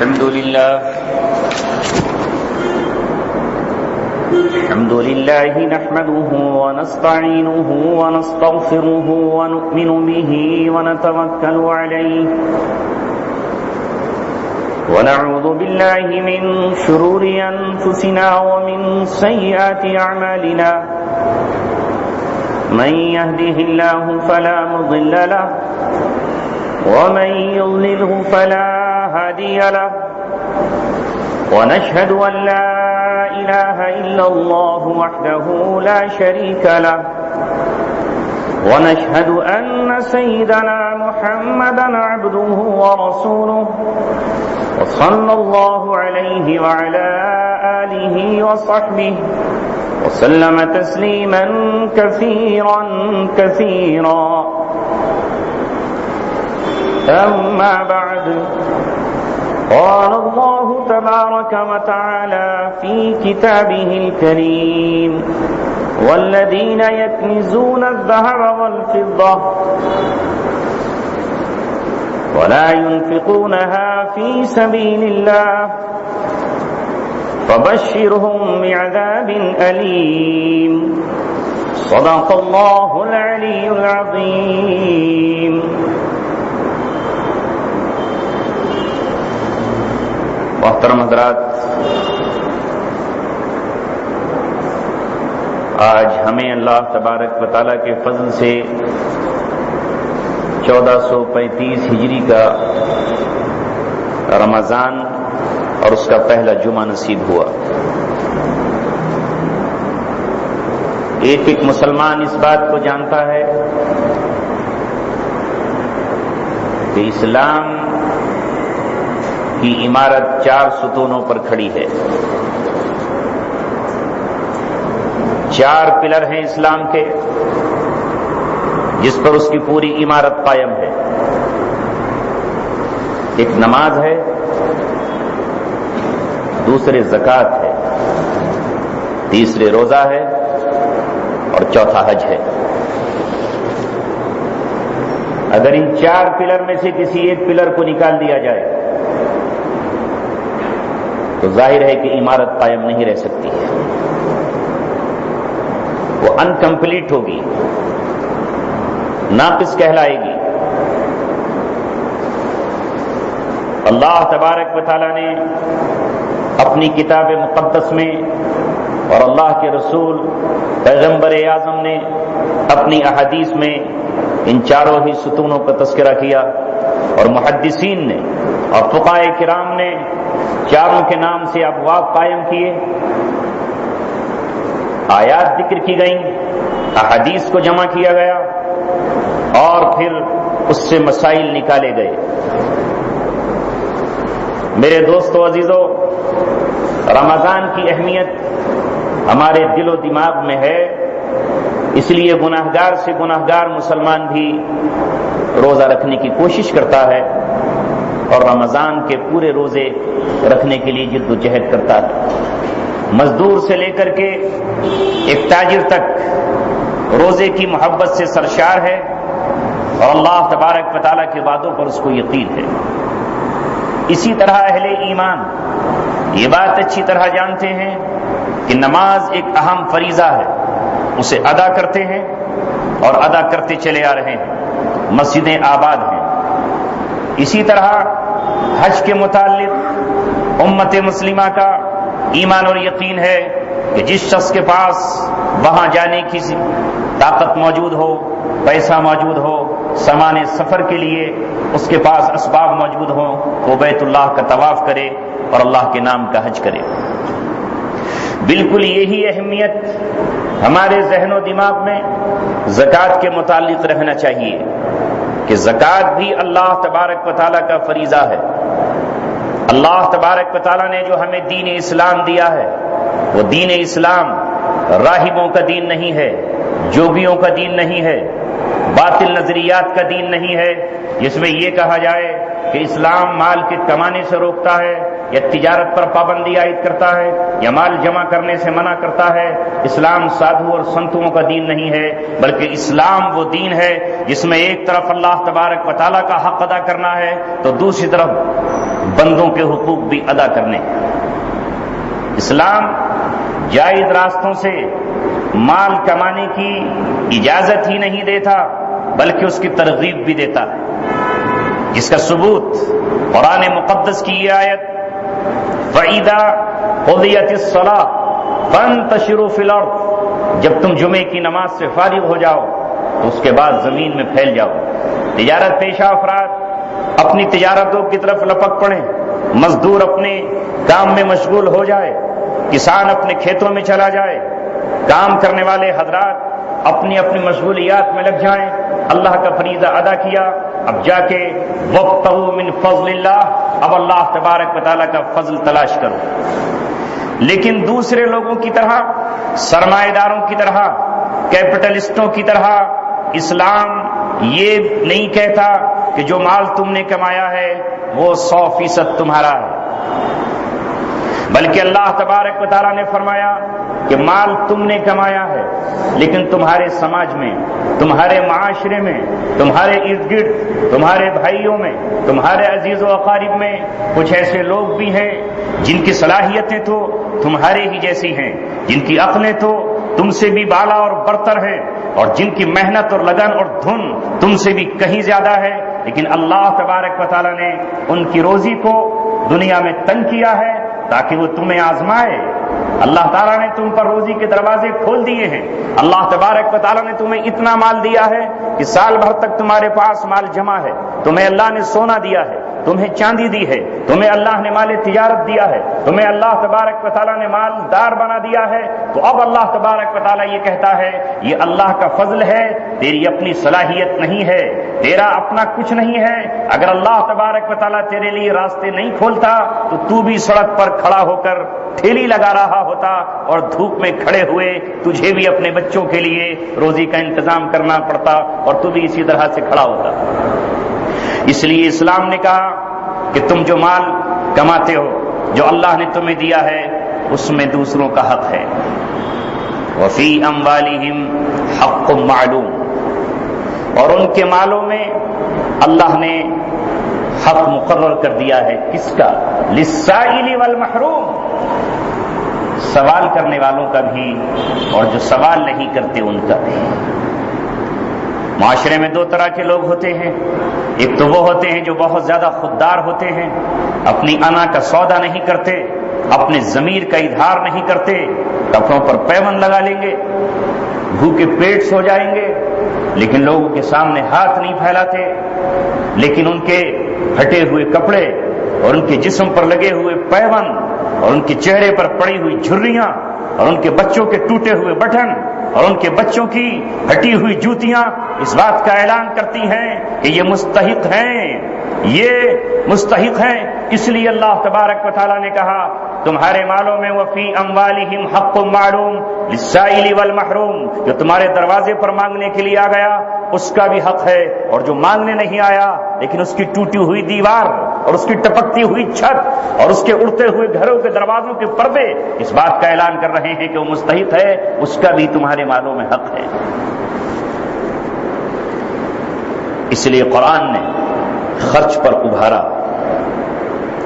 الحمد لله نحمده ونستعينه ونستغفره ونؤمن به ونتوكل عليه ونعوذ بالله من شرور أنفسنا ومن سيئات أعمالنا من يهده الله فلا مضل له ومن يضلله فلا هادي له ونشهد أن لا إله إلا الله وحده لا شريك له ونشهد أن سيدنا محمدا عبده ورسوله وصلى الله عليه وعلى آله وصحبه وسلم تسليما كثيرا كثيرا أما بعد قال الله تبارك وتعالى في كتابه الكريم والذين يكنزون الذهب والفضة ولا ينفقونها في سبيل الله فبشرهم بعذاب أليم صدق الله العلي العظيم. محترم حضرات، آج ہمیں اللہ تبارک و تعالیٰ کے فضل سے 1435 ہجری کا رمضان اور اس کا پہلا جمعہ نصیب ہوا. ایک مسلمان اس بات کو جانتا ہے کہ اسلام کی عمارت 4 ستونوں پر کھڑی ہے. 4 پلر ہیں اسلام کے جس پر اس کی پوری عمارت قائم ہے. ایک نماز ہے، دوسرے زکوٰۃ ہے، تیسرے روزہ ہے اور چوتھا حج ہے. اگر ان 4 پلر میں سے کسی ایک پلر کو نکال دیا جائے تو ظاہر ہے کہ عمارت قائم نہیں رہ سکتی ہے، وہ انکمپلیٹ ہوگی، ناقص کہلائے گی. اللہ تبارک و تعالیٰ نے اپنی کتاب مقدس میں اور اللہ کے رسول پیغمبر اعظم نے اپنی احادیث میں ان 4 ہی ستونوں کا تذکرہ کیا، اور محدثین نے اور فقہاء کرام نے 4 کے نام سے ابواب قائم کیے. آیات ذکر کی گئیں، احادیث کو جمع کیا گیا اور پھر اس سے مسائل نکالے گئے. میرے دوستو عزیزو، رمضان کی اہمیت ہمارے دل و دماغ میں ہے، اس لیے گناہگار سے گناہگار مسلمان بھی روزہ رکھنے کی کوشش کرتا ہے اور رمضان کے پورے روزے رکھنے کے لیے جد و جہد کرتا ہے. مزدور سے لے کر کے ایک تاجر تک روزے کی محبت سے سرشار ہے اور اللہ تبارک و تعالیٰ کے وعدوں پر اس کو یقین ہے. اسی طرح اہل ایمان یہ بات اچھی طرح جانتے ہیں کہ نماز ایک اہم فریضہ ہے، اسے ادا کرتے ہیں اور ادا کرتے چلے آ رہے ہیں. مسجدیں آباد ہیں. اسی طرح حج کے متعلق امت مسلمہ کا ایمان اور یقین ہے کہ جس شخص کے پاس وہاں جانے کی طاقت موجود ہو، پیسہ موجود ہو، سامان سفر کے لیے اس کے پاس اسباب موجود ہوں، وہ بیت اللہ کا طواف کرے اور اللہ کے نام کا حج کرے. بالکل یہی اہمیت ہمارے ذہن و دماغ میں زکوٰۃ کے متعلق رہنا چاہیے کہ زکوٰۃ بھی اللہ تبارک و تعالیٰ کا فریضہ ہے. اللہ تبارک و تعالیٰ نے جو ہمیں دین اسلام دیا ہے وہ دین اسلام راہبوں کا دین نہیں ہے، جوگیوں کا دین نہیں ہے، باطل نظریات کا دین نہیں ہے جس میں یہ کہا جائے کہ اسلام مال کے کمانے سے روکتا ہے یا تجارت پر پابندی عائد کرتا ہے یا مال جمع کرنے سے منع کرتا ہے. اسلام سادھو اور سنتوں کا دین نہیں ہے، بلکہ اسلام وہ دین ہے جس میں ایک طرف اللہ تبارک و تعالیٰ کا حق ادا کرنا ہے تو دوسری طرف بندوں کے حقوق بھی ادا کرنے۔ اسلام جائز راستوں سے مال کمانے کی اجازت ہی نہیں دیتا بلکہ اس کی ترغیب بھی دیتا ہے، جس کا ثبوت قرآن مقدس کی یہ آیت فَإِذَا قُضِيَتِ الصَّلَاةُ فَانتَشِرُوا فِي الْأَرْضِ، جب تم جمعے کی نماز سے فارغ ہو جاؤ تو اس کے بعد زمین میں پھیل جاؤ۔ تجارت پیشہ افراد اپنی تجارتوں کی طرف لپک پڑیں، مزدور اپنے کام میں مشغول ہو جائے، کسان اپنے کھیتوں میں چلا جائے، کام کرنے والے حضرات اپنی اپنی مشغولیات میں لگ جائیں۔ اللہ کا فریضہ ادا کیا، اب جا کے وَابْتَغُوا مِن فَضْلِ اللَّهِ، اب اللہ تبارک و تعالیٰ کا فضل تلاش کرو۔ لیکن دوسرے لوگوں کی طرح، سرمایہ داروں کی طرح، کیپٹلسٹوں کی طرح اسلام یہ نہیں کہتا کہ جو مال تم نے کمایا ہے وہ 100% تمہارا ہے، بلکہ اللہ تبارک و تعالیٰ نے فرمایا کہ مال تم نے کمایا ہے، لیکن تمہارے سماج میں، تمہارے معاشرے میں، تمہارے ارد گرد، تمہارے بھائیوں میں، تمہارے عزیز و اقارب میں کچھ ایسے لوگ بھی ہیں جن کی صلاحیتیں تو تمہارے ہی جیسی ہیں، جن کی عقلیں تو تم سے بھی بالا اور برتر ہیں، اور جن کی محنت اور لگن اور دھن تم سے بھی کہیں زیادہ ہے، لیکن اللہ تبارک و تعالیٰ نے ان کی روزی کو دنیا میں تنگ کیا ہے تاکہ وہ تمہیں آزمائے۔ اللہ تعالیٰ نے تم پر روزی کے دروازے کھول دیے ہیں۔ اللہ تبارک و تعالیٰ نے تمہیں اتنا مال دیا ہے کہ سال بھر تک تمہارے پاس مال جمع ہے۔ تمہیں اللہ نے سونا دیا ہے، تمہیں چاندی دی ہے، تمہیں اللہ نے مال تجارت دیا ہے، تمہیں اللہ تبارک و تعالیٰ نے مالدار بنا دیا ہے۔ تو اب اللہ تبارک و تعالیٰ یہ کہتا ہے یہ اللہ کا فضل ہے، تیری اپنی صلاحیت نہیں ہے، تیرا اپنا کچھ نہیں ہے۔ اگر اللہ تبارک و تعالیٰ تیرے لیے راستے نہیں کھولتا تو بھی سڑک پر کھڑا ہو کر ٹھیلی لگا رہا ہوتا اور دھوپ میں کھڑے ہوئے تجھے بھی اپنے بچوں کے لیے روزی کا انتظام کرنا پڑتا اور تو بھی اسی طرح سے کھڑا ہوتا۔ اس لیے اسلام نے کہا کہ تم جو مال کماتے ہو، جو اللہ نے تمہیں دیا ہے، اس میں دوسروں کا حق ہے۔ وفی اموالہم حق معلوم، اور ان کے مالوں میں اللہ نے حق مقرر کر دیا ہے۔ کس کا؟ للسائل والمحروم، سوال کرنے والوں کا بھی اور جو سوال نہیں کرتے ان کا بھی۔ معاشرے میں دو طرح کے لوگ ہوتے ہیں، ایک تو وہ ہوتے ہیں جو بہت زیادہ خوددار ہوتے ہیں، اپنی انا کا سودا نہیں کرتے، اپنے ضمیر کا اظہار نہیں کرتے، کپڑوں پر پیوند لگا لیں گے، بھوکے پیٹ سو جائیں گے، لیکن لوگوں کے سامنے ہاتھ نہیں پھیلاتے، لیکن ان کے پھٹے ہوئے کپڑے اور ان کے جسم پر لگے ہوئے پیوند اور ان کے چہرے پر پڑی ہوئی جھریاں اور ان کے بچوں کے ٹوٹے ہوئے بٹن اور ان کے بچوں کی پھٹی ہوئی جوتیاں اس بات کا اعلان کرتی ہیں کہ یہ مستحق ہیں، یہ مستحق ہیں۔ اس لیے اللہ تبارک و تعالیٰ نے کہا تمہارے مالوں میں وفی اموالہم حق معلوم للسائل والمحروم، جو تمہارے دروازے پر مانگنے کے لیے آ گیا اس کا بھی حق ہے، اور جو مانگنے نہیں آیا لیکن اس کی ٹوٹی ہوئی دیوار اور اس کی ٹپکتی ہوئی چھت اور اس کے اڑتے ہوئے گھروں کے دروازوں کے پردے اس بات کا اعلان کر رہے ہیں کہ وہ مستحق ہے، اس کا بھی تمہارے مالوں میں حق ہے۔ اس لیے قرآن نے خرچ پر ابھارا۔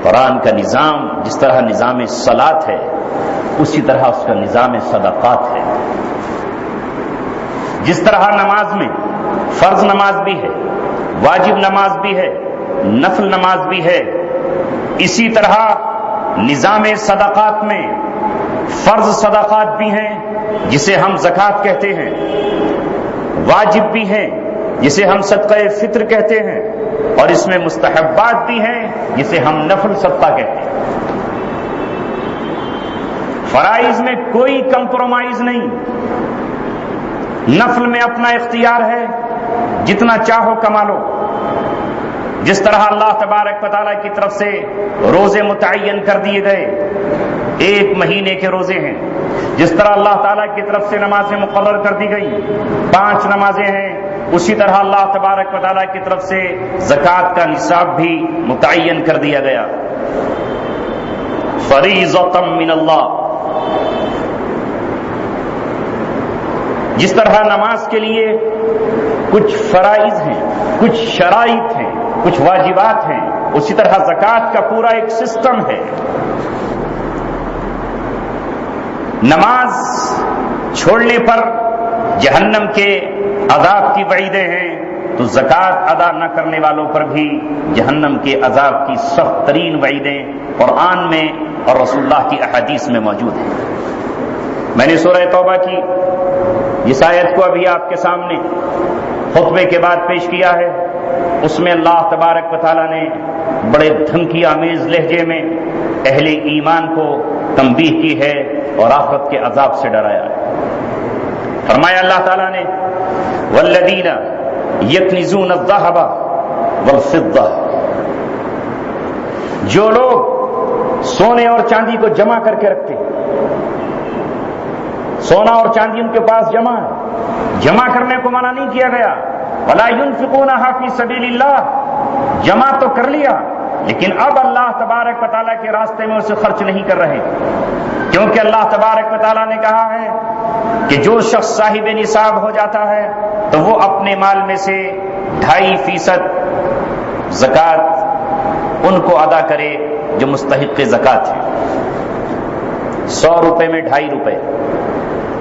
قرآن کا نظام جس طرح نظام صلاۃ ہے اسی طرح اس کا نظام صدقات ہے۔ جس طرح نماز میں فرض نماز بھی ہے، واجب نماز بھی ہے، نفل نماز بھی ہے، اسی طرح نظام صدقات میں فرض صدقات بھی ہیں جسے ہم زکوٰۃ کہتے ہیں، واجب بھی ہیں جسے ہم صدقہ فطر کہتے ہیں، اور اس میں مستحبات بھی ہیں جسے ہم نفل صدقہ کہتے ہیں۔ فرائض میں کوئی کمپرومائز نہیں، نفل میں اپنا اختیار ہے، جتنا چاہو کما لو۔ جس طرح اللہ تبارک و تعالیٰ کی طرف سے روزے متعین کر دیے گئے، 1 مہینے کے روزے ہیں، جس طرح اللہ تعالیٰ کی طرف سے نمازیں مقرر کر دی گئی، 5 نمازیں ہیں، اسی طرح اللہ تبارک و تعالیٰ کی طرف سے زکوٰۃ کا نصاب بھی متعین کر دیا گیا۔ فریضۃ من اللہ، جس طرح نماز کے لیے کچھ فرائض ہیں، کچھ شرائط ہیں، کچھ واجبات ہیں، اسی طرح زکوٰۃ کا پورا ایک سسٹم ہے. نماز چھوڑنے پر جہنم کے عذاب کی وعیدیں ہیں، تو زکوٰۃ ادا نہ کرنے والوں پر بھی جہنم کے عذاب کی سخت ترین وعیدیں قرآن میں اور رسول اللہ کی احادیث میں موجود ہیں. میں نے سورہ توبہ کی جس آیت کو ابھی آپ کے سامنے خطبے کے بعد پیش کیا ہے، اس میں اللہ تبارک و تعالیٰ نے بڑے دھمکی آمیز لہجے میں اہل ایمان کو تنبیہ کی ہے اور آخرت کے عذاب سے ڈرایا ہے. فرمایا اللہ تعالیٰ نے والذین یکنزون الذہب والفضہ، جو لوگ سونے اور چاندی کو جمع کر کے رکھتے ہیں، سونا اور چاندی ان کے پاس جمع ہے، جمع کرنے کو منع نہیں کیا گیا. ولا ينفقونها فی سبیل اللہ، جمع تو کر لیا لیکن اب اللہ تبارک و تعالیٰ کے راستے میں اسے خرچ نہیں کر رہے، کیونکہ اللہ تبارک و تعالیٰ نے کہا ہے کہ جو شخص صاحب نصاب ہو جاتا ہے تو وہ اپنے مال میں سے 2.5% زکوٰۃ ان کو ادا کرے جو مستحق زکوٰۃ ہے. 100 روپے میں 2.5 روپے،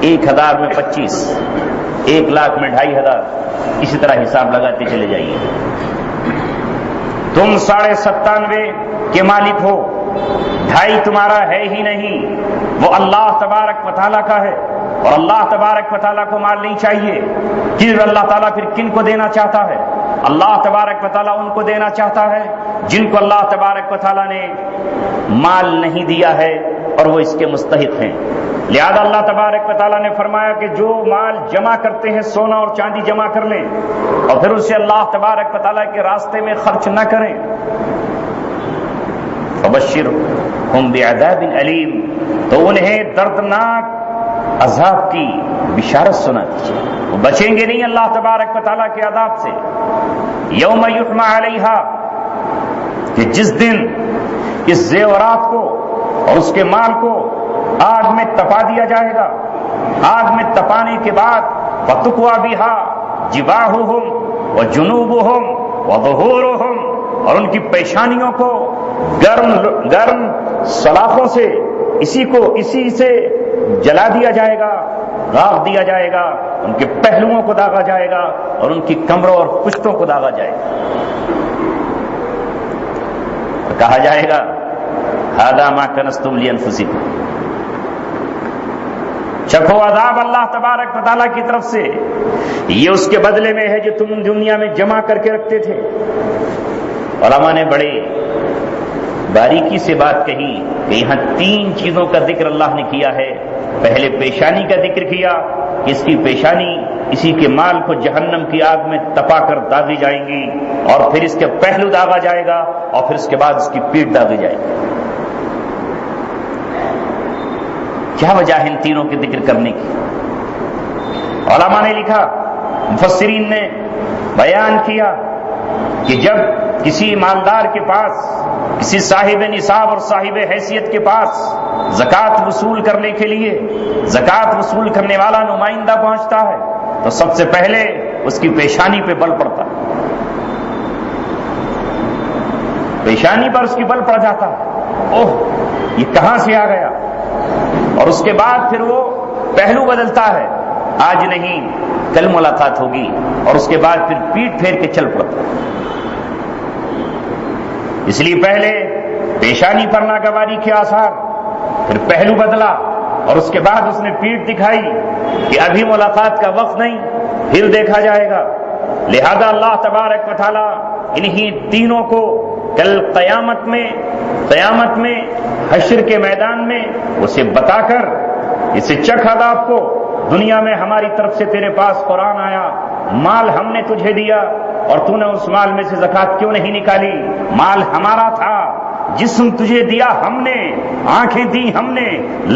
1000 میں 25، 1 لاکھ میں 2.5 اسی طرح حساب لگاتے چلے جائیے. تم 97.5 کے مالک ہو، 2.5 تمہارا ہے ہی نہیں، وہ اللہ تبارک و تعالیٰ کا ہے، اور اللہ تبارک و تعالیٰ کو مال نہیں چاہیے. پھر اللہ تعالیٰ پھر کن کو دینا چاہتا ہے؟ اللہ تبارک و تعالیٰ ان کو دینا چاہتا ہے جن کو اللہ تبارک و تعالیٰ نے مال نہیں دیا ہے اور وہ اس کے مستحق ہیں. لہذا اللہ تبارک و تعالیٰ نے فرمایا کہ جو مال جمع کرتے ہیں، سونا اور چاندی جمع کر لیں اور پھر اسے اللہ تبارک و تعالیٰ کے راستے میں خرچ نہ کریں، فبشرہم بعذاب علیم، تو انہیں دردناک عذاب کی بشارت سنا دیجیے، وہ بچیں گے نہیں اللہ تبارک و تعالیٰ کے عذاب سے. یوم یحمى علیہا، کہ جس دن اس زیورات کو اور اس کے مال کو آگ میں تپا دیا جائے گا، آگ میں تپانے کے بعد وَتُقْوَى بِهَا جِبَاهُهُمْ وَجُنُوبُهُمْ وَظُهُورُهُمْ، اور ان کی پیشانیوں کو گرم سلاخوں سے اسی سے جلا دیا جائے گا، راغ دیا جائے گا، ان کے پہلوؤں کو داغا جائے گا اور ان کی کمروں اور پشتوں کو داغا جائے گا. اور کہا جائے گا هَذَا مَا كَنَزْتُمْ لِأَنفُسِكُمْ، چکھو عذاب اللہ تبارک و تعالیٰ کی طرف سے، یہ اس کے بدلے میں ہے جو تم دنیا میں جمع کر کے رکھتے تھے. علماء نے بڑے باریکی سے بات کہی کہ یہاں 3 چیزوں کا ذکر اللہ نے کیا ہے. پہلے پیشانی کا ذکر کیا کہ اس کی پیشانی، اسی کے مال کو جہنم کی آگ میں تپا کر داغی جائیں گی، اور پھر اس کے پہلو داغا جائے گا، اور پھر اس کے بعد اس کی پیٹھ داغی جائے گی. کیا وجہ ہے ان تینوں کے ذکر کرنے کی؟ علماء نے لکھا، مفسرین نے بیان کیا کہ جب کسی مالدار کے پاس، کسی صاحب نصاب اور صاحب حیثیت کے پاس زکوٰۃ وصول کرنے کے لیے زکوٰۃ وصول کرنے والا نمائندہ پہنچتا ہے تو سب سے پہلے اس کی پیشانی پہ بل پڑتا ہے، پیشانی پر اس کی بل پڑ جاتا ہے، اوہ یہ کہاں سے آ گیا، اور اس کے بعد پھر وہ پہلو بدلتا ہے، آج نہیں کل ملاقات ہوگی، اور اس کے بعد پھر پیٹ پھیر کے چل پڑتا ہے. اس لیے پہلے پیشانی پر ناگواری کے آثار، پھر پہلو بدلا، اور اس کے بعد اس نے پیٹ دکھائی کہ ابھی ملاقات کا وقت نہیں، پھر دیکھا جائے گا. لہذا اللہ تبارک و تعالی انہی تینوں کو کل قیامت میں حشر کے میدان میں اسے بتا کر، اسے چکھ عذاب کو، دنیا میں ہماری طرف سے تیرے پاس قرآن آیا، مال ہم نے تجھے دیا اور تو نے اس مال میں سے زکوٰۃ کیوں نہیں نکالی، مال ہمارا تھا، جسم تجھے دیا ہم نے، آنکھیں دی ہم نے،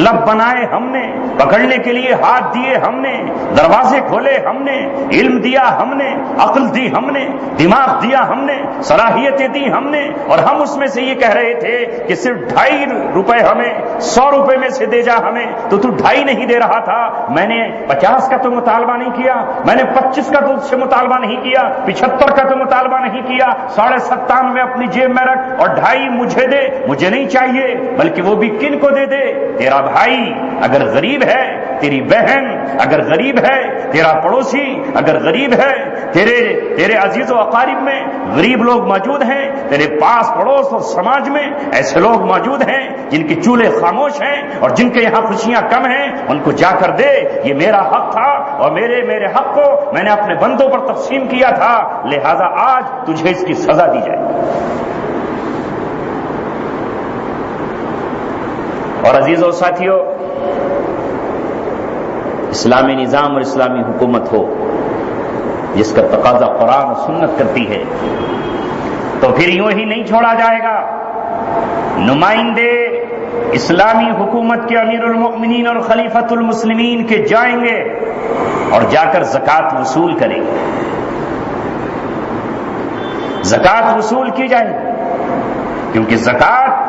لب بنائے ہم نے، پکڑنے کے لیے ہاتھ دیے ہم نے، دروازے کھولے ہم نے، علم دیا ہم نے، عقل دی ہم نے، دماغ دیا ہم نے، صلاحیتیں دی ہم نے، اور ہم اس میں سے یہ کہہ رہے تھے کہ صرف 2.5 روپے ہمیں 100 روپے میں سے دے جا ہمیں، تو 2.5 نہیں دے رہا تھا۔ میں نے 50 کا تو مطالبہ نہیں کیا، میں نے 25 کا تو اس سے مطالبہ نہیں کیا، 75 کا تو مطالبہ نہیں کیا، 97.5 اپنی جیب میں رکھ اور 2.5 مجھے دے، مجھے نہیں چاہیے، بلکہ وہ بھی کن کو دے دے؟ تیرا بھائی اگر غریب ہے، تیری بہن اگر غریب ہے، تیرا پڑوسی اگر غریب ہے، تیرے عزیز و اقارب میں غریب لوگ موجود ہیں، تیرے پاس پڑوس اور سماج میں ایسے لوگ موجود ہیں جن کے چولہے خاموش ہیں اور جن کے یہاں خوشیاں کم ہیں، ان کو جا کر دے۔ یہ میرا حق تھا اور میرے حق کو میں نے اپنے بندوں پر تقسیم کیا تھا، لہذا آج تجھے اس کی سزا دی جائے۔ اور عزیزو ساتھیو، اسلامی نظام اور اسلامی حکومت ہو جس کا تقاضا قرآن اور سنت کرتی ہے تو پھر یوں ہی نہیں چھوڑا جائے گا۔ نمائندے اسلامی حکومت کے امیر المؤمنین اور خلیفۃ المسلمین کے جائیں گے اور جا کر زکوٰۃ وصول کریں گے، زکوٰۃ وصول کی جائے گی، کیونکہ زکوٰۃ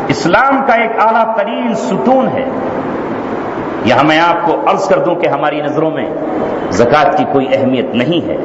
اسلام کا ایک اعلیٰ ترین ستون ہے۔ یہاں میں آپ کو عرض کر دوں کہ ہماری نظروں میں زکوٰۃ کی کوئی اہمیت نہیں ہے،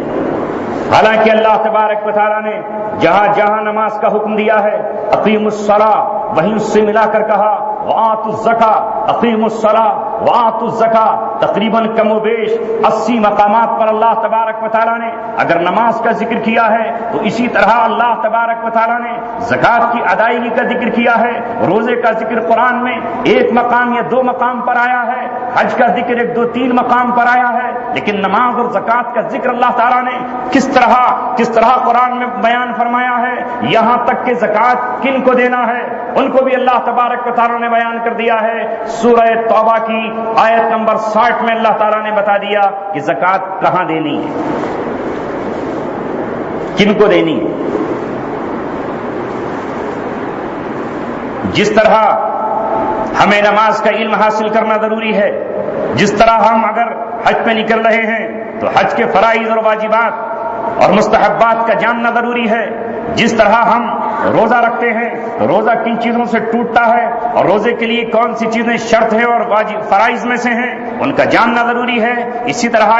حالانکہ اللہ تبارک و تعالیٰ نے جہاں جہاں نماز کا حکم دیا ہے اقیموا الصلاۃ، وہیں اس سے ملا کر کہا وآتوا الزکاۃ، اقیموا الصلاۃ وآتوا الزکاۃ، تقریباً کم و بیش 80 مقامات پر اللہ تبارک و تعالیٰ نے اگر نماز کا ذکر کیا ہے تو اسی طرح اللہ تبارک و تعالیٰ نے زکوٰۃ کی ادائیگی کا ذکر کیا ہے، روزے کا ذکر قرآن میں 1 مقام یا 2 مقام پر آیا ہے، حج کا ذکر 1 2 3 مقام پر آیا ہے، لیکن نماز اور زکوٰۃ کا ذکر اللہ تعالیٰ نے کس طرح قرآن میں بیان فرمایا ہے، یہاں تک کہ زکوٰۃ کن کو دینا ہے ان کو بھی اللہ تبارک و تعالیٰ نے بیان کر دیا ہے۔ سورہ توبہ کی آیت نمبر 60 میں اللہ تعالیٰ نے بتا دیا کہ زکوٰۃ کہاں دینی ہے، کن کو دینی ہے۔ جس طرح ہمیں نماز کا علم حاصل کرنا ضروری ہے، جس طرح ہم اگر حج پہ نکل رہے ہیں تو حج کے فرائض اور واجبات اور مستحبات کا جاننا ضروری ہے، جس طرح ہم روزہ رکھتے ہیں تو روزہ کن چیزوں سے ٹوٹتا ہے اور روزے کے لیے کون سی چیزیں شرط ہیں اور فرائض میں سے ہیں ان کا جاننا ضروری ہے۔ اسی طرح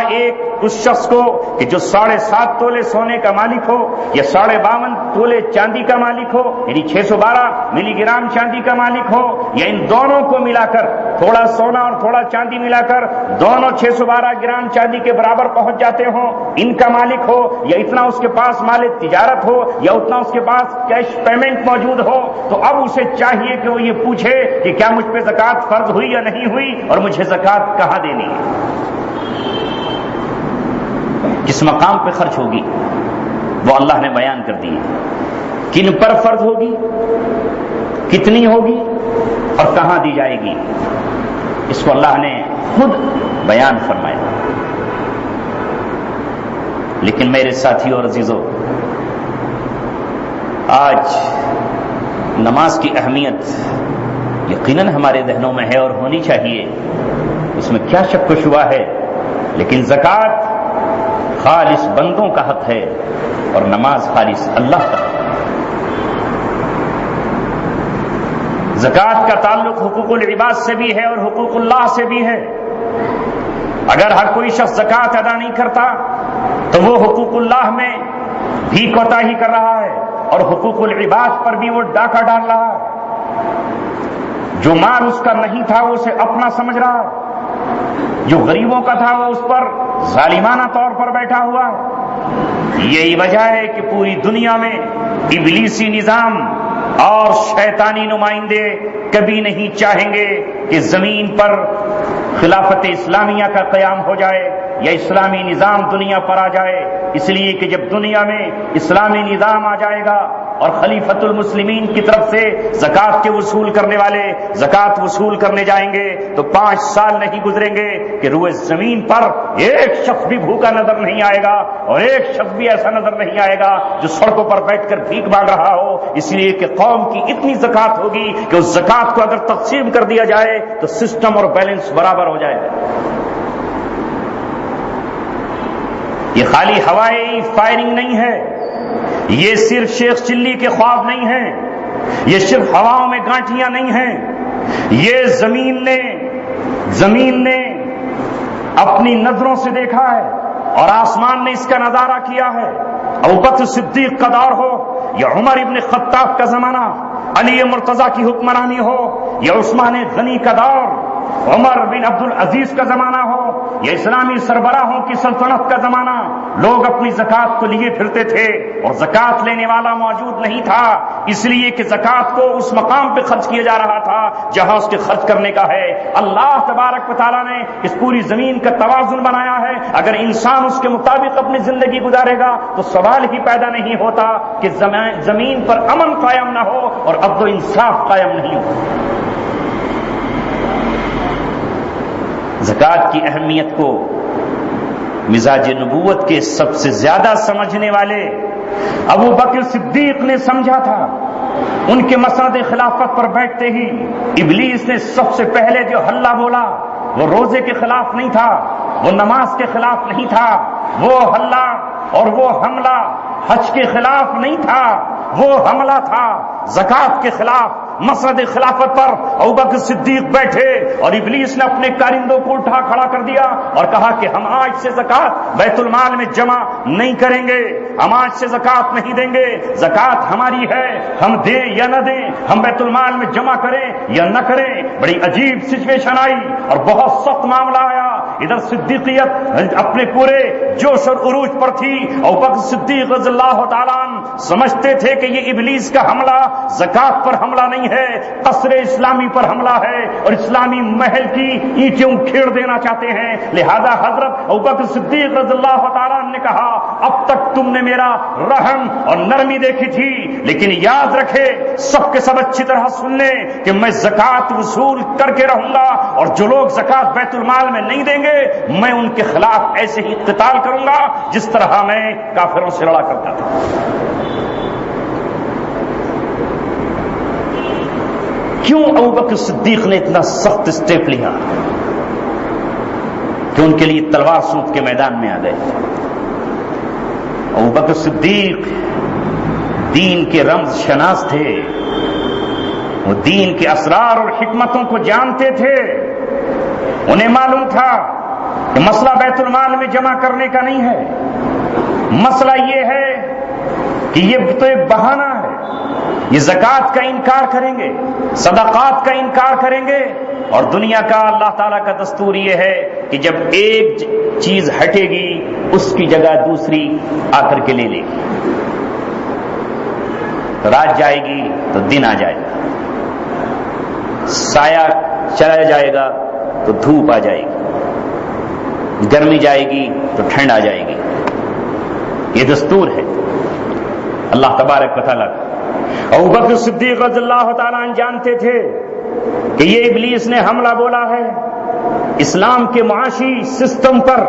اس شخص کو کہ جو 7.5 تولے سونے کا مالک ہو یا 52.5 تولے چاندی کا مالک ہو، یعنی 612 ملی گرام چاندی کا مالک ہو، یا ان دونوں کو ملا کر تھوڑا سونا اور تھوڑا چاندی ملا کر دونوں 612 گرام چاندی کے برابر پہنچ جاتے ہوں، ان کا مالک ہو، یا اتنا اس کے پاس مال تجارت ہو، یا اتنا اس کے پاس کیش پیمنٹ موجود ہو، تو اب اسے چاہیے کہ وہ یہ پوچھے کہ کیا مجھ پہ زکوٰۃ فرض ہوئی یا نہیں ہوئی اور مجھے زکوٰۃ کہاں دینی ہے، کس مقام پہ خرچ ہوگی، وہ اللہ نے بیان کر دی ہے، کن پر فرض ہوگی، کتنی ہوگی اور کہاں دی جائے گی، اس کو اللہ نے خود بیان فرمایا۔ لیکن میرے ساتھیوں اور عزیزوں، آج نماز کی اہمیت یقیناً ہمارے ذہنوں میں ہے اور ہونی چاہیے، اس میں کیا شک و شبہ ہے، لیکن زکوٰۃ خالص بندوں کا حق ہے اور نماز خالص اللہ کا حق ہے۔ زکوٰۃ کا تعلق حقوق العباد سے بھی ہے اور حقوق اللہ سے بھی ہے۔ اگر ہر کوئی شخص زکوٰۃ ادا نہیں کرتا تو وہ حقوق اللہ میں بھی کوتاہی کر رہا ہے اور حقوق العباد پر بھی وہ ڈاکہ ڈال رہا ہے۔ جو مال اس کا نہیں تھا وہ اسے اپنا سمجھ رہا ہے، جو غریبوں کا تھا وہ اس پر ظالمانہ طور پر بیٹھا ہوا ہے۔ یہی وجہ ہے کہ پوری دنیا میں ابلیسی نظام اور شیطانی نمائندے کبھی نہیں چاہیں گے کہ زمین پر خلافت اسلامیہ کا قیام ہو جائے یا اسلامی نظام دنیا پر آ جائے، اس لیے کہ جب دنیا میں اسلامی نظام آ جائے گا اور خلیفۃ المسلمین کی طرف سے زکات کے وصول کرنے والے زکات وصول کرنے جائیں گے تو 5 سال نہیں گزریں گے کہ روئے زمین پر ایک شخص بھی بھوکا نظر نہیں آئے گا اور ایک شخص بھی ایسا نظر نہیں آئے گا جو سڑکوں پر بیٹھ کر بھیک مانگ رہا ہو، اس لیے کہ قوم کی اتنی زکات ہوگی کہ اس زکات کو اگر تقسیم کر دیا جائے تو سسٹم اور بیلنس برابر ہو جائے گا۔ یہ خالی ہوائی فائرنگ نہیں ہے، یہ صرف شیخ چلی کے خواب نہیں ہیں، یہ صرف ہواؤں میں گانٹیاں نہیں ہیں، یہ زمین نے اپنی نظروں سے دیکھا ہے اور آسمان نے اس کا نظارہ کیا ہے۔ ابوبکر صدیق کا دور ہو یا عمر ابن خطاب کا زمانہ، علی مرتضیٰ کی حکمرانی ہو یا عثمان غنی کا دور، عمر بن عبد العزیز کا زمانہ ہو یا اسلامی سربراہوں کی سلطنت کا زمانہ، لوگ اپنی زکات کو لیے پھرتے تھے اور زکات لینے والا موجود نہیں تھا، اس لیے کہ زکات کو اس مقام پہ خرچ کیا جا رہا تھا جہاں اس کے خرچ کرنے کا ہے۔ اللہ تبارک و تعالیٰ نے اس پوری زمین کا توازن بنایا ہے، اگر انسان اس کے مطابق اپنی زندگی گزارے گا تو سوال ہی پیدا نہیں ہوتا کہ زمین پر امن قائم نہ ہو اور عدل و انصاف قائم نہیں ہو۔ زکات کی اہمیت کو مزاج نبوت کے سب سے زیادہ سمجھنے والے ابو بکر صدیق نے سمجھا تھا۔ ان کے مسند خلافت پر بیٹھتے ہی ابلیس نے سب سے پہلے جو حلہ بولا وہ روزے کے خلاف نہیں تھا، وہ نماز کے خلاف نہیں تھا، وہ حلہ اور وہ حملہ حج کے خلاف نہیں تھا، وہ حملہ تھا زکات کے خلاف۔ مسند خلافت پر ابوبکر صدیق بیٹھے اور ابلیس نے اپنے کارندوں کو اٹھا کھڑا کر دیا اور کہا کہ ہم آج سے زکات بیت المال میں جمع نہیں کریں گے، ہم آج سے زکات نہیں دیں گے، زکات ہماری ہے، ہم دیں یا نہ دیں، ہم بیت المال میں جمع کریں یا نہ کریں۔ بڑی عجیب سچویشن آئی اور بہت سخت معاملہ آیا۔ ادھر صدیقیت اپنے پورے جوش اور عروج پر تھی، ابوبکر صدیق رضی اللہ تعالیٰ عنہ سمجھتے تھے کہ یہ ابلیس کا حملہ زکات پر حملہ نہیں ہے، قصر اسلامی پر حملہ ہے اور اسلامی محل کی اینٹیں کھیڑ دینا چاہتے ہیں۔ لہذا حضرت ابوبکر صدیق رضی اللہ تعالیٰ عنہ نے کہا اب تک تم نے میرا رحم اور نرمی دیکھی تھی، لیکن یاد رکھے سب کے سب اچھی طرح سن لیں کہ میں زکات وصول کر کے رہوں گا اور جو لوگ زکات بیت المال میں نہیں دیں گے میں ان کے خلاف ایسے ہی قتال کروں گا جس طرح میں کافروں سے لڑا کرتا تھا۔ کیوں ابوبکر صدیق نے اتنا سخت اسٹیپ لیا کہ ان کے لیے تلوار سوت کے میدان میں آ گئے؟ ابوبکر صدیق دین کے رمز شناس تھے، وہ دین کے اسرار اور حکمتوں کو جانتے تھے۔ انہیں معلوم تھا کہ مسئلہ بیت المال میں جمع کرنے کا نہیں ہے، مسئلہ یہ ہے کہ یہ تو ایک بہانہ ہے، یہ زکات کا انکار کریں گے، صدقات کا انکار کریں گے، اور دنیا کا اللہ تعالیٰ کا دستور یہ ہے کہ جب ایک چیز ہٹے گی اس کی جگہ دوسری آ کر کے لے لے گی، رات جائے گی تو دن آ جائے گا، سایہ چلا جائے گا تو دھوپ آ جائے گی، گرمی جائے گی تو ٹھنڈ آ جائے گی، یہ دستور ہے اللہ تبارک و تعالیٰ کا۔ ابوبکر صدیق رضی اللہ تعالیٰ عنہ جانتے تھے کہ یہ ابلیس نے حملہ بولا ہے اسلام کے معاشی سسٹم پر،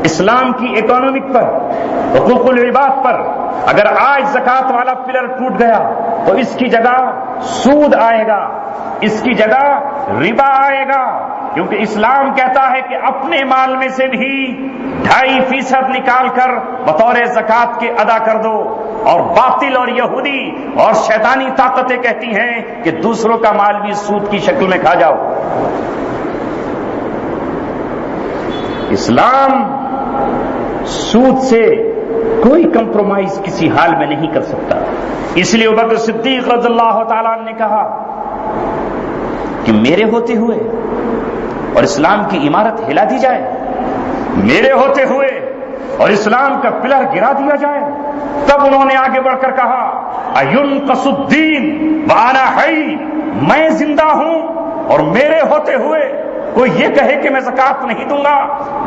اسلام کی اکانومک پر، حقوق العباد پر۔ اگر آج زکات والا پلر ٹوٹ گیا تو اس کی جگہ سود آئے گا، اس کی جگہ ربا آئے گا، کیونکہ اسلام کہتا ہے کہ اپنے مال میں سے بھی 2.5% نکال کر بطور زکات کے ادا کر دو، اور باطل اور یہودی اور شیطانی طاقتیں کہتی ہیں کہ دوسروں کا مال بھی سود کی شکل میں کھا جاؤ۔ اسلام سود سے کوئی کمپرومائز کسی حال میں نہیں کر سکتا، اس لیے ابوبکر صدیق رضی اللہ تعالیٰ عنہ نے کہا کہ میرے ہوتے ہوئے اور اسلام کی عمارت ہلا دی جائے، میرے ہوتے ہوئے اور اسلام کا پلر گرا دیا جائے۔ تب انہوں نے آگے بڑھ کر کہا اَيُنْقَصُ الدِّينُ وَأَنَا حَيٌّ، میں زندہ ہوں اور میرے ہوتے ہوئے کوئی یہ کہے کہ میں زکات نہیں دوں گا،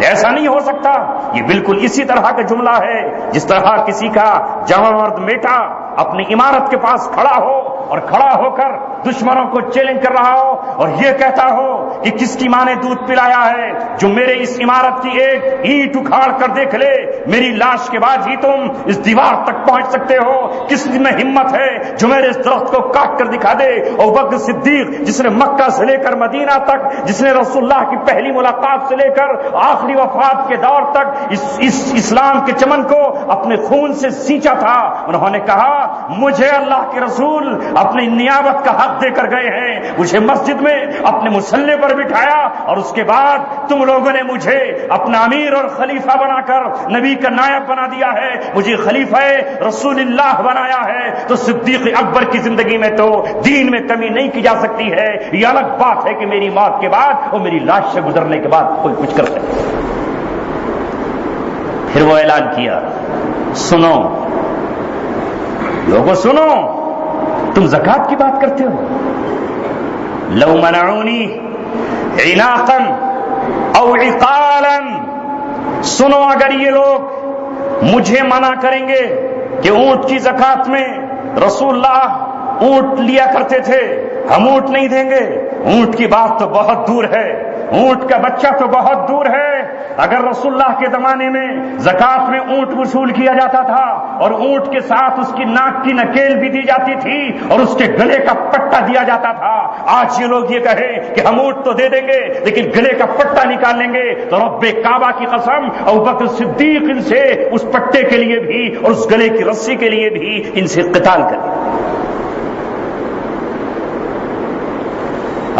ایسا نہیں ہو سکتا۔ یہ بالکل اسی طرح کا جملہ ہے جس طرح کسی کا جوان مرد بیٹا اپنی عمارت کے پاس کھڑا ہو اور کھڑا ہو کر دشمنوں کو چیلنج کر رہا ہو اور یہ کہتا ہو کہ کس کی ماں نے دودھ پلایا ہے، جو میرے اس عمارت کی ایک اینٹ اکھاڑ کر دیکھ لے، میری لاش کے بعد ہی تم اس دیوار تک پہنچ سکتے ہو، کس میں ہمت ہے جو میرے اس درخت کو کاٹ کر دکھا دے۔ ابوبکر صدیق جس نے مکہ سے لے کر مدینہ تک، جس نے رسول اللہ کی پہلی ملاقات سے لے کر آخری وفات کے دور تک اس اسلام کے چمن کو اپنے خون سے سینچا تھا، انہوں نے کہا مجھے اللہ کے رسول اپنی نیابت کا حق دے کر گئے ہیں، مجھے مسجد میں اپنے مصلی پر بٹھایا اور اس کے بعد تم لوگوں نے مجھے اپنا امیر اور خلیفہ بنا کر نبی کا نائب بنا دیا ہے، مجھے خلیفہ رسول اللہ بنایا ہے۔ تو صدیق اکبر کی زندگی میں تو دین میں کمی نہیں کی جا سکتی ہے، یہ الگ بات ہے کہ میری موت کے بعد اور میری لاش سے گزرنے کے بعد کوئی کچھ کر سکے۔ پھر وہ اعلان کیا، سنو لوگوں سنو، تم زکات کی بات کرتے ہو، لو منعونی عناقا او عقالا، سنو اگر یہ لوگ مجھے منع کریں گے کہ اونٹ کی زکات میں، رسول اللہ اونٹ لیا کرتے تھے، ہم اونٹ نہیں دیں گے، اونٹ کی بات تو بہت دور ہے، اونٹ کا بچہ تو بہت دور ہے۔ اگر رسول اللہ کے زمانے میں زکات میں اونٹ وصول کیا جاتا تھا اور اونٹ کے ساتھ اس کی ناک کی نکیل بھی دی جاتی تھی اور اس کے گلے کا پٹا دیا جاتا تھا، آج یہ لوگ یہ کہیں کہ ہم اونٹ تو دے دیں گے لیکن گلے کا پٹا نکال لیں گے، تو رب کعبہ کی قسم ابوبکر صدیق ان سے اس پٹے کے لیے بھی اور اس گلے کی رسی کے لیے بھی ان سے قتال کریں۔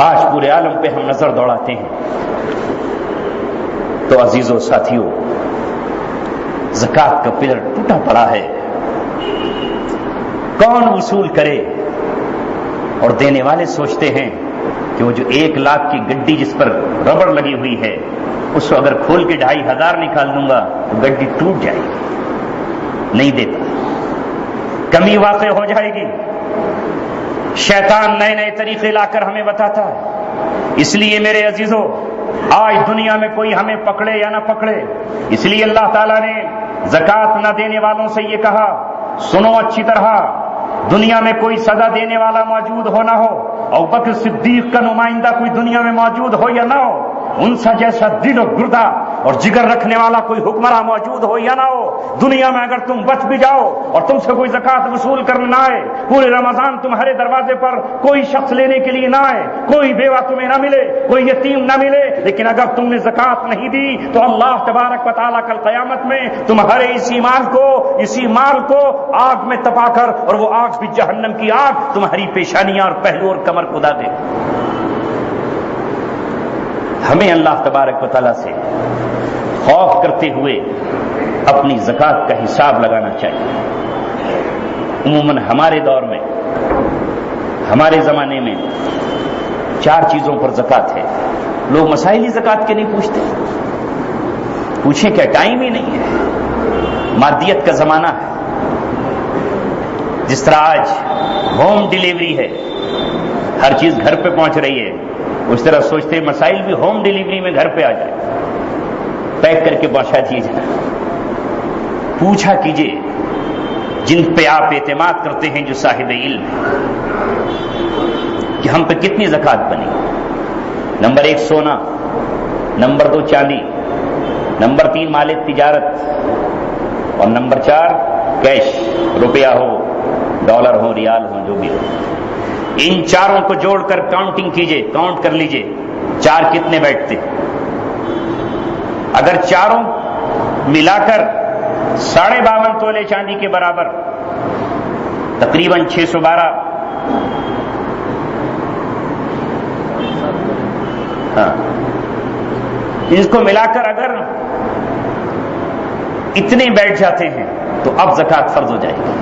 آج پورے عالم پہ ہم نظر دوڑاتے ہیں تو عزیزوں ساتھیوں، زکات کا پلر ٹوٹا پڑا ہے، کون وصول کرے؟ اور دینے والے سوچتے ہیں کہ وہ جو 1 لاکھ کی گڈی جس پر ربڑ لگی ہوئی ہے اس کو اگر کھول کے 2500 نکال دوں گا تو گڈی ٹوٹ جائے گی، نہیں دیتا، کمی واقع ہو جائے گی۔ شیطان نئے نئے طریقے لا کر ہمیں بتاتا ہے، اس لیے میرے عزیزوں آج دنیا میں کوئی ہمیں پکڑے یا نہ پکڑے، اس لیے اللہ تعالیٰ نے زکات نہ دینے والوں سے یہ کہا، سنو اچھی طرح، دنیا میں کوئی سزا دینے والا موجود ہو نہ ہو، ابوبکر صدیق کا نمائندہ کوئی دنیا میں موجود ہو یا نہ ہو، ان سا جیسا دل و گردہ اور جگر رکھنے والا کوئی حکمراں موجود ہو یا نہ ہو، دنیا میں اگر تم بچ بھی جاؤ اور تم سے کوئی زکات وصول کرنے نہ آئے، پورے رمضان تمہارے دروازے پر کوئی شخص لینے کے لیے نہ آئے، کوئی بیوہ تمہیں نہ ملے، کوئی یتیم نہ ملے، لیکن اگر تم نے زکات نہیں دی تو اللہ تبارک و تعالیٰ کل قیامت میں تمہارے اسی مال کو آگ میں تپا کر، اور وہ آگ بھی جہنم کی آگ، تمہاری پیشانیاں اور پہلو اور کمر کو دے۔ ہمیں اللہ تبارک و تعالیٰ سے خوف کرتے ہوئے اپنی زکات کا حساب لگانا چاہیے۔ عموماً ہمارے دور میں، ہمارے زمانے میں 4 چیزوں پر زکات ہے، لوگ مسائل ہی زکات کے نہیں پوچھتے، پوچھیں کیا، ٹائم ہی نہیں ہے، مادیت کا زمانہ ہے۔ جس طرح آج ہوم ڈیلیوری ہے، ہر چیز گھر پہ پہنچ رہی ہے، اس طرح سوچتے ہیں مسائل بھی ہوم ڈیلیوری میں گھر پہ آ جائے، پیک کر کے پہنچا دیے جائے۔ پوچھا کیجئے جن پہ آپ اعتماد کرتے ہیں، جو صاحب علم، کہ ہم پہ کتنی زکات بنی۔ نمبر 1 سونا، نمبر 2 چاندی، نمبر 3 مال تجارت، اور نمبر 4 کیش، روپیہ ہو، ڈالر ہو، ریال ہو، جو بھی ہو۔ ان چاروں کو جوڑ کر کاؤنٹنگ کیجئے، کاؤنٹ کر لیجئے 4 کتنے بیٹھتے۔ اگر چاروں ملا کر 52.5 تولے چاندی کے برابر، تقریباً 612، ہاں، اس کو ملا کر اگر اتنے بیٹھ جاتے ہیں تو اب زکات فرض ہو جائے گی۔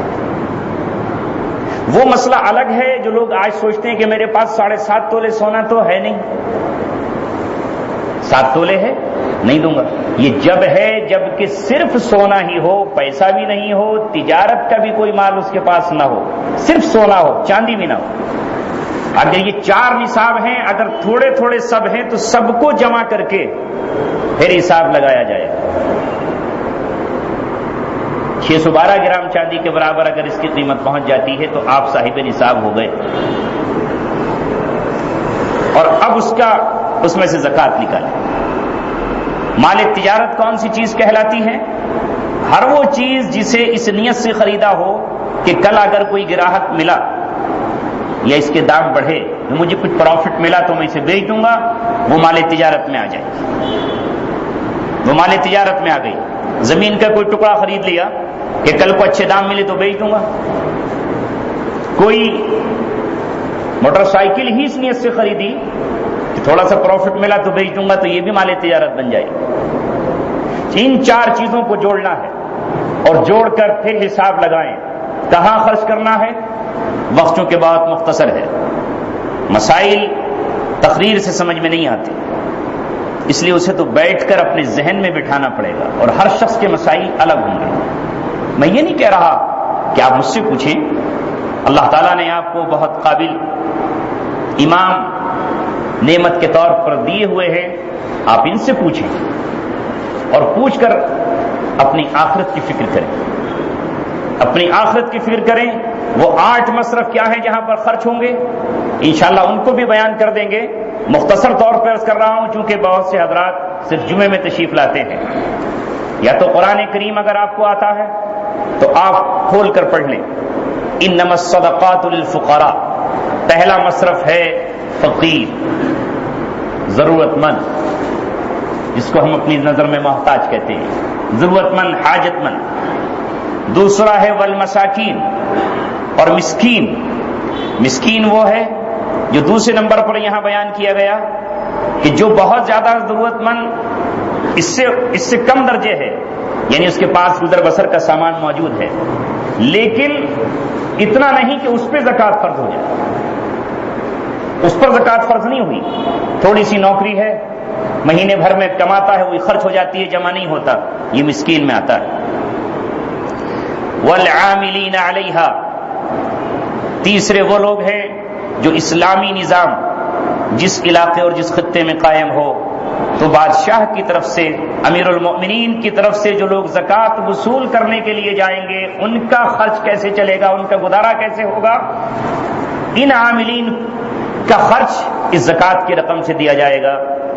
وہ مسئلہ الگ ہے جو لوگ آج سوچتے ہیں کہ میرے پاس 7.5 تولے سونا تو ہے نہیں، 7 تولے ہے نہیں دوں گا۔ یہ جب ہے جب کہ صرف سونا ہی ہو، پیسہ بھی نہیں ہو، تجارت کا بھی کوئی مال اس کے پاس نہ ہو، صرف سونا ہو، چاندی بھی نہ ہو۔ اگر یہ 4 نصاب ہیں، اگر تھوڑے تھوڑے سب ہیں تو سب کو جمع کر کے پھر حساب لگایا جائے۔ 612 گرام چاندی کے برابر اگر اس کی قیمت پہنچ جاتی ہے تو آپ صاحب نصاب ہو گئے، اور اب اس میں سے زکوٰۃ نکالیں۔ مال تجارت کون سی چیز کہلاتی ہے؟ ہر وہ چیز جسے اس نیت سے خریدا ہو کہ کل اگر کوئی گراہک ملا یا اس کے دام بڑھے، مجھے کچھ پروفٹ ملا تو میں اسے بیچ دوں گا، وہ مال تجارت میں آ جائے گی، وہ مال تجارت میں آ گئی۔ زمین کا کوئی ٹکڑا خرید لیا کہ کل کو اچھے دام ملے تو بیچ دوں گا، کوئی موٹر سائیکل ہی اس نیت سے خریدی کہ تھوڑا سا پروفٹ ملا تو بیچ دوں گا، تو یہ بھی مال تجارت بن جائے گی۔ ان 4 چیزوں کو جوڑنا ہے اور جوڑ کر پھر حساب لگائیں کہاں خرچ کرنا ہے۔ وقتوں کے بعد مختصر ہے، مسائل تقریر سے سمجھ میں نہیں آتے، اس لیے اسے تو بیٹھ کر اپنے ذہن میں بٹھانا پڑے گا، اور ہر شخص کے مسائل الگ ہوں گے۔ میں یہ نہیں کہہ رہا کہ آپ مجھ سے پوچھیں، اللہ تعالیٰ نے آپ کو بہت قابل امام نعمت کے طور پر دیے ہوئے ہیں، آپ ان سے پوچھیں اور پوچھ کر اپنی آخرت کی فکر کریں، اپنی آخرت کی فکر کریں۔ وہ 8 مصرف کیا ہیں جہاں پر خرچ ہوں گے، انشاءاللہ ان کو بھی بیان کر دیں گے۔ مختصر طور پر عرض کر رہا ہوں چونکہ بہت سے حضرات صرف جمعے میں تشریف لاتے ہیں، یا تو قرآن کریم اگر آپ کو آتا ہے تو آپ کھول کر پڑھ لیں۔ انما الصدقات للفقراء، پہلا مصرف ہے فقیر، ضرورت مند، جس کو ہم اپنی نظر میں محتاج کہتے ہیں، ضرورت مند، حاجت مند۔ دوسرا ہے والمساکین، اور مسکین۔ مسکین وہ ہے جو دوسرے نمبر پر یہاں بیان کیا گیا کہ جو بہت زیادہ ضرورت مند، اس سے کم درجے ہے، یعنی اس کے پاس گزر بسر کا سامان موجود ہے لیکن اتنا نہیں کہ اس پہ زکوٰۃ فرض ہو جائے، اس پر زکوٰۃ فرض نہیں ہوئی، تھوڑی سی نوکری ہے، مہینے بھر میں کماتا ہے، وہی خرچ ہو جاتی ہے، جمع نہیں ہوتا، یہ مسکین میں آتا ہے۔ والعاملین علیہا، تیسرے وہ لوگ ہیں جو اسلامی نظام جس علاقے اور جس خطے میں قائم ہو تو بادشاہ کی طرف سے، امیر المؤمنین کی طرف سے جو لوگ زکوٰۃ وصول کرنے کے لیے جائیں گے، ان کا خرچ کیسے چلے گا، ان کا گزارا کیسے ہوگا؟ ان عاملین کا خرچ اس زکوٰۃ کی رقم سے دیا جائے گا۔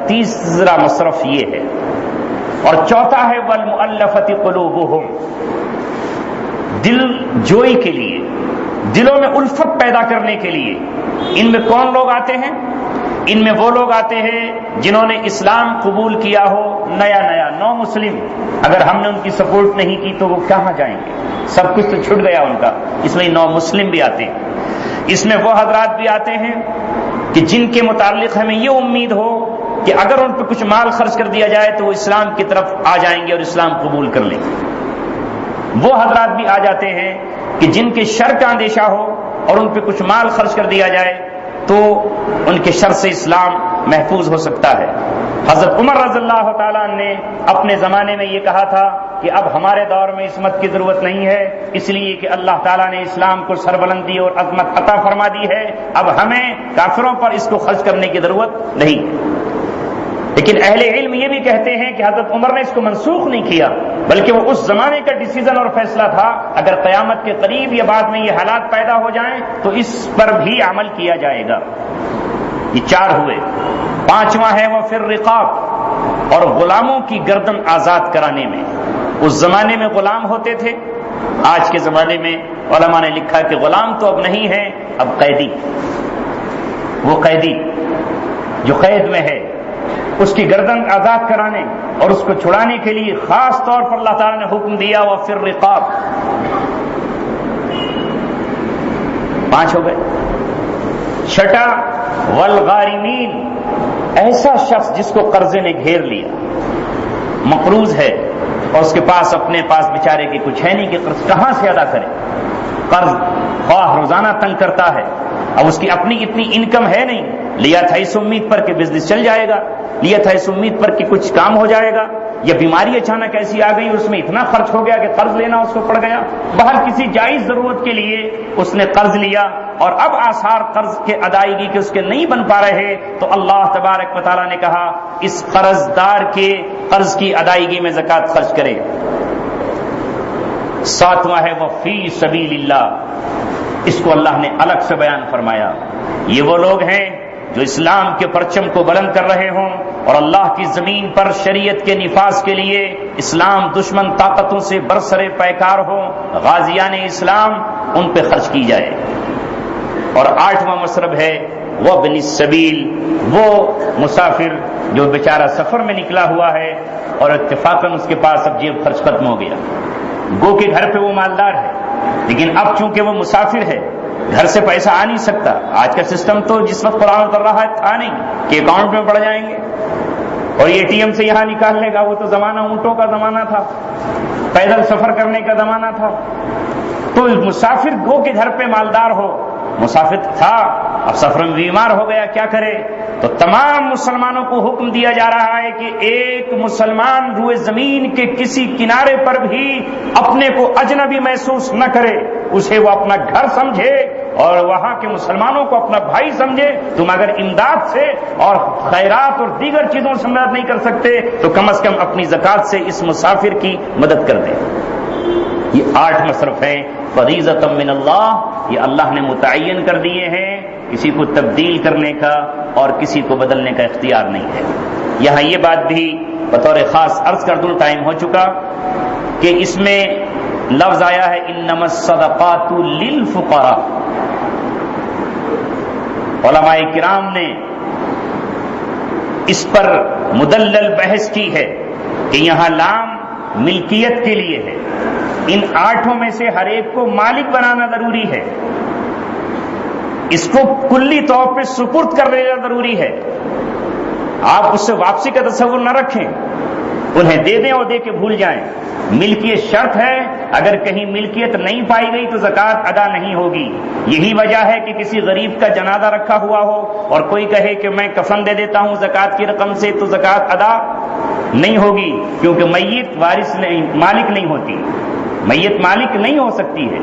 تیسرا مصرف یہ ہے، اور چوتھا ہے والمؤلفۃ قلوبہم، دل جوئی کے لیے، دلوں میں الفت پیدا کرنے کے لیے۔ ان میں کون لوگ آتے ہیں؟ ان میں وہ لوگ آتے ہیں جنہوں نے اسلام قبول کیا ہو نیا نیا، نو مسلم، اگر ہم نے ان کی سپورٹ نہیں کی تو وہ کہاں جائیں گے، سب کچھ تو چھٹ گیا ان کا، اس میں نو مسلم بھی آتے ہیں۔ اس میں وہ حضرات بھی آتے ہیں کہ جن کے متعلق ہمیں یہ امید ہو کہ اگر ان پہ کچھ مال خرچ کر دیا جائے تو وہ اسلام کی طرف آ جائیں گے اور اسلام قبول کر لیں گے۔ وہ حضرات بھی آ جاتے ہیں کہ جن کے شر کا اندیشہ ہو اور ان پہ کچھ مال خرچ کر دیا جائے تو ان کے شر سے اسلام محفوظ ہو سکتا ہے۔ حضرت عمر رضی اللہ تعالیٰ نے اپنے زمانے میں یہ کہا تھا کہ اب ہمارے دور میں عصمت کی ضرورت نہیں ہے، اس لیے کہ اللہ تعالیٰ نے اسلام کو سربلندی اور عظمت عطا فرما دی ہے، اب ہمیں کافروں پر اس کو خرچ کرنے کی ضرورت نہیں۔ لیکن اہل علم یہ بھی کہتے ہیں کہ حضرت عمر نے اس کو منسوخ نہیں کیا، بلکہ وہ اس زمانے کا ڈیسیژن اور فیصلہ تھا، اگر قیامت کے قریب یا بعد میں یہ حالات پیدا ہو جائیں تو اس پر بھی عمل کیا جائے گا۔ یہ 4 ہوئے۔ 5واں ہے وہ فی الرقاب، اور غلاموں کی گردن آزاد کرانے میں۔ اس زمانے میں غلام ہوتے تھے، آج کے زمانے میں علماء نے لکھا کہ غلام تو اب نہیں ہے، اب قیدی، وہ قیدی جو قید میں ہے اس کی گردن آزاد کرانے اور اس کو چھڑانے کے لیے خاص طور پر اللہ تعالیٰ نے حکم دیا وہ فی الرقاب۔ 5 ہو گئے۔ 6 والغارمین، ایسا شخص جس کو قرضے نے گھیر لیا، مقروض ہے اور اس کے پاس اپنے پاس بیچارے کی کچھ ہے نہیں کہ قرض کہاں سے ادا کرے، قرض خواہ روزانہ تنگ کرتا ہے، اب اس کی اپنی اتنی انکم ہے نہیں، لیا تھا اس امید پر کہ بزنس چل جائے گا، لیا تھا اس امید پر کہ کچھ کام ہو جائے گا، یا بیماری اچانک ایسی آ گئی اس میں اتنا خرچ ہو گیا کہ قرض لینا اس کو پڑ گیا، بہر کسی جائز ضرورت کے لیے اس نے قرض لیا اور اب آثار قرض کے ادائیگی کے اس کے نہیں بن پا رہے، تو اللہ تبارک و تعالیٰ نے کہا اس قرض دار کے قرض کی ادائیگی میں زکوٰۃ خرچ کرے۔ ساتواں ہے وہ فی سبیل اللہ، اس کو اللہ نے الگ سے بیان فرمایا۔ یہ وہ لوگ ہیں جو اسلام کے پرچم کو بلند کر رہے ہوں اور اللہ کی زمین پر شریعت کے نفاذ کے لیے اسلام دشمن طاقتوں سے برسرے پیکار ہوں، غازیان اسلام، ان پہ خرچ کی جائے۔ اور آٹھواں مصرف ہے وابن السبیل، وہ مسافر جو بیچارہ سفر میں نکلا ہوا ہے اور اتفاقاً اس کے پاس اب جیب خرچ ختم ہو گیا، گو کہ گھر پہ وہ مالدار ہے لیکن اب چونکہ وہ مسافر ہے گھر سے پیسہ آ نہیں سکتا۔ آج کا سسٹم تو جس وقت قرآن اتر رہا ہے تھا نہیں کہ اکاؤنٹ میں پڑ جائیں گے اور اے ٹی ایم سے یہاں نکال لے گا، وہ تو زمانہ اونٹوں کا زمانہ تھا، پیدل سفر کرنے کا زمانہ تھا۔ تو مسافر گو کہ گھر پہ مالدار ہو، مسافر تھا اب سفر میں بیمار ہو گیا، کیا کرے؟ تو تمام مسلمانوں کو حکم دیا جا رہا ہے کہ ایک مسلمان روئے زمین کے کسی کنارے پر بھی اپنے کو اجنبی محسوس نہ کرے، اسے وہ اپنا گھر سمجھے اور وہاں کے مسلمانوں کو اپنا بھائی سمجھے۔ تم اگر امداد سے اور خیرات اور دیگر چیزوں سے مدد نہیں کر سکتے تو کم از کم اپنی زکوٰۃ سے اس مسافر کی مدد کر دیں۔ یہ 8 مصرف ہیں فریضۃ من اللہ، یہ اللہ نے متعین کر دیے ہیں، کسی کو تبدیل کرنے کا اور کسی کو بدلنے کا اختیار نہیں ہے۔ یہاں یہ بات بھی بطور خاص عرض کر دوں، ٹائم ہو چکا، کہ اس میں لفظ آیا ہے انما الصدقات للفقراء۔ علماء کرام نے اس پر مدلل بحث کی ہے کہ یہاں لام ملکیت کے لیے ہے، ان 8 میں سے ہر ایک کو مالک بنانا ضروری ہے، اس کو کلی طور پہ سپرد کر دینا ضروری ہے، آپ اس سے واپسی کا تصور نہ رکھیں، انہیں دے دیں اور دے کے بھول جائیں۔ ملکیت شرط ہے، اگر کہیں ملکیت نہیں پائی گئی تو زکوٰۃ ادا نہیں ہوگی۔ یہی وجہ ہے کہ کسی غریب کا جنازہ رکھا ہوا ہو اور کوئی کہے کہ میں کفن دے دیتا ہوں زکوٰۃ کی رقم سے، تو زکوٰۃ ادا نہیں ہوگی، کیونکہ میت وارث نہیں، مالک نہیں ہوتی، میت مالک نہیں ہو سکتی ہے۔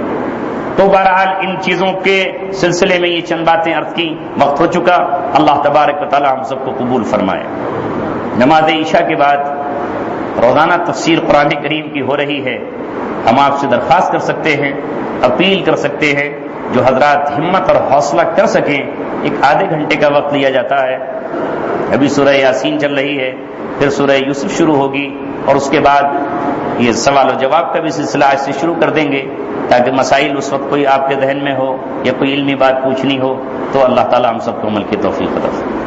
تو بہرحال ان چیزوں کے سلسلے میں یہ چند باتیں عرض کی، وقت ہو چکا، اللہ تبارک و تعالی ہم سب کو قبول فرمائے۔ نماز عشاء کے بعد روزانہ تفسیر قرآن کریم کی ہو رہی ہے، ہم آپ سے درخواست کر سکتے ہیں، اپیل کر سکتے ہیں، جو حضرات ہمت اور حوصلہ کر سکیں، ایک آدھے گھنٹے کا وقت لیا جاتا ہے۔ ابھی سورہ یاسین چل رہی ہے، پھر سورہ یوسف شروع ہوگی اور اس کے بعد یہ سوال و جواب کا بھی سلسلہ آج سے شروع کر دیں گے، تاکہ مسائل اس وقت کوئی آپ کے ذہن میں ہو یا کوئی علمی بات پوچھنی ہو تو اللہ تعالیٰ ہم سب کو عمل کی توفیق عطا فرمائے۔